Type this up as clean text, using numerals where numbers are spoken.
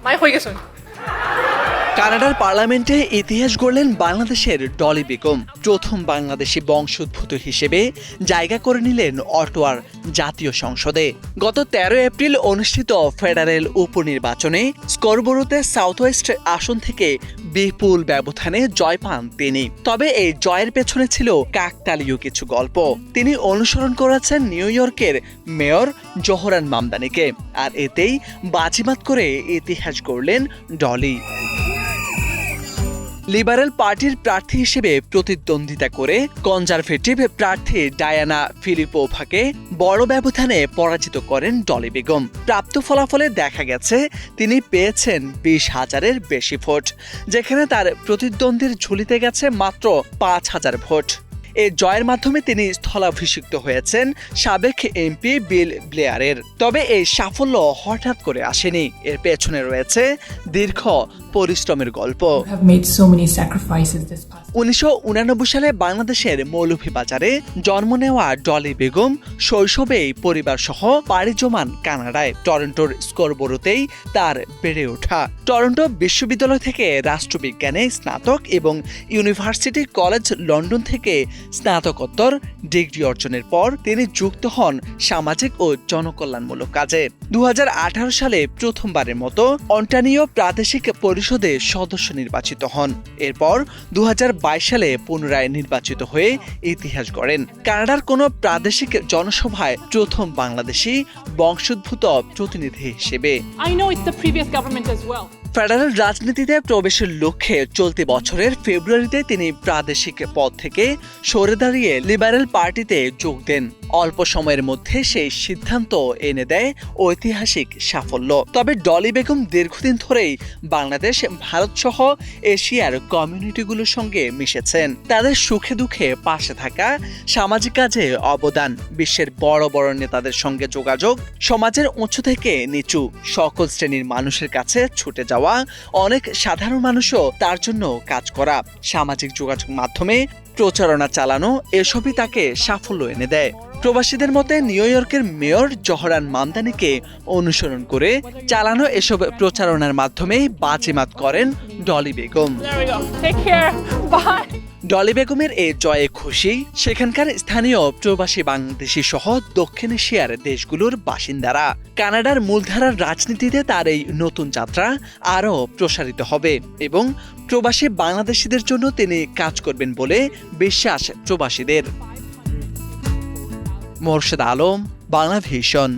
মাই হয়ে গেছে। কানাডার পার্লামেন্টে ইতিহাস গড়লেন বাংলাদেশের ডলি বেগম। প্রথম বাংলাদেশি বংশোদ্ভূত হিসেবে জায়গা করে নিলেন অটোয়ার জাতীয় সংসদে। গত ১৩ এপ্রিল অনুষ্ঠিত ফেডারেল উপনির্বাচনে স্করবোরোতে সাউথ ওয়েস্ট আসন থেকে বিপুল ব্যবধানে জয় পান তিনি। তবে এই জয়ের পেছনে ছিল কাকতালীয় কিছু গল্প। তিনি অনুসরণ করেছেন নিউ ইয়র্কের মেয়র জোহরান মামদানিকে, আর এতেই বাজিমাত করে ইতিহাস গড়লেন ডলি। লিবারেল পার্টির প্রার্থী হিসেবে প্রতিদ্বন্দ্বিতা করে কনজারভেটিভ প্রার্থী ডায়ানা ফিলিপোভাকে বড় ব্যবধানে পরাজিত করেন ডলি বেগম। প্রাপ্ত ফলাফলে দেখা গেছে তিনি পেয়েছেন ২০,০০০-এর বেশি ভোট, যেখানে তার প্রতিদ্বন্দ্বীর ঝুলিতে গেছে মাত্র ৫,০০০ ভোট। এই জয়ের মাধ্যমে তিনি স্থলাভিষিক্ত হয়েছেন সাবেক এমপি বিল ব্লেয়ারের। তবে এই সাফল্য হঠাৎ করে আসেনি, এর পেছনে রয়েছে দীর্ঘ পরিশ্রমের গল্প। ১৯৮৯ সালে বাংলাদেশের মৌলভীবাজারে জন্ম নেওয়া ডলি বেগম শৈশবেই পরিবার সহ পাড়ি জমান কানাডায়। টরন্টোর স্করবোরোতেই তার বেড়ে ওঠা। টরন্টো বিশ্ববিদ্যালয় থেকে রাষ্ট্রবিজ্ঞানে স্নাতক এবং ইউনিভার্সিটি কলেজ লন্ডন থেকে স্নাতকোত্তর ডিগ্রি অর্জনের পর তিনি যুক্ত হন সামাজিক ও জনকল্যাণমূলক কাজে। ২০১৮ সালে প্রথমবারের মতো অন্টারিও প্রাদেশিক পরিষদে সদস্য নির্বাচিত হন। এরপর ২০২২ সালে পুনরায় নির্বাচিত হয়ে ইতিহাস গড়েন। কানাডার কোনো প্রাদেশিক জনসভায় প্রথম বাংলাদেশি বংশোদ্ভূত প্রতিনিধি হিসেবে। ফেডারেল রাজনীতিতে প্রবেশের লক্ষ্যে চলতি বছরের ফেব্রুয়ারিতে তিনি প্রাদেশিক পদ থেকে সরে দাঁড়িয়ে লিবারেল পার্টিতে যোগ দেন। অল্প সময়ের মধ্যে সেই সিদ্ধান্ত এনে দেয় ঐতিহাসিক সাফল্য। তবে ডলি বেগম দীর্ঘদিন ধরেই বাংলাদেশ, ভারত সহ এশিয়ার কমিউনিটিগুলোর সঙ্গে মিশেছেন। তাদের সুখে দুঃখে পাশে থাকা, সামাজিক কাজে অবদান, বিশ্বের বড় বড় নেতাদের সঙ্গে যোগাযোগ, সমাজের উঁচু থেকে নিচু সকল শ্রেণীর মানুষের কাছে ছুটে যাওয়া, অনেক সাধারণ মানুষও তার জন্য কাজ করা, সামাজিক যোগাযোগ মাধ্যমে প্রচারণা চালানো, এসবই তাকে সাফল্য এনে দেয়। প্রবাসীদের মতে নিউ ইয়র্কের মেয়র জোহরান মামদানিকে অনুসরণ করে চালানো এসব প্রচারণার মাধ্যমে বাজিমাত করেন ডলি বেগম। ডলি বেগমের এই জয়ে খুশি সেখানকার স্থানীয় প্রবাসী বাংলাদেশি সহ দক্ষিণ এশিয়ার দেশগুলোর বাসিন্দারা। কানাডার মূলধারার রাজনীতিতে তার এই নতুন যাত্রা আরও প্রসারিত হবে এবং প্রবাসী বাংলাদেশিদের জন্য তিনি কাজ করবেন বলে বিশ্বাস প্রবাসীদের। মোর্শেদ আলম, বাংলা ভিশন।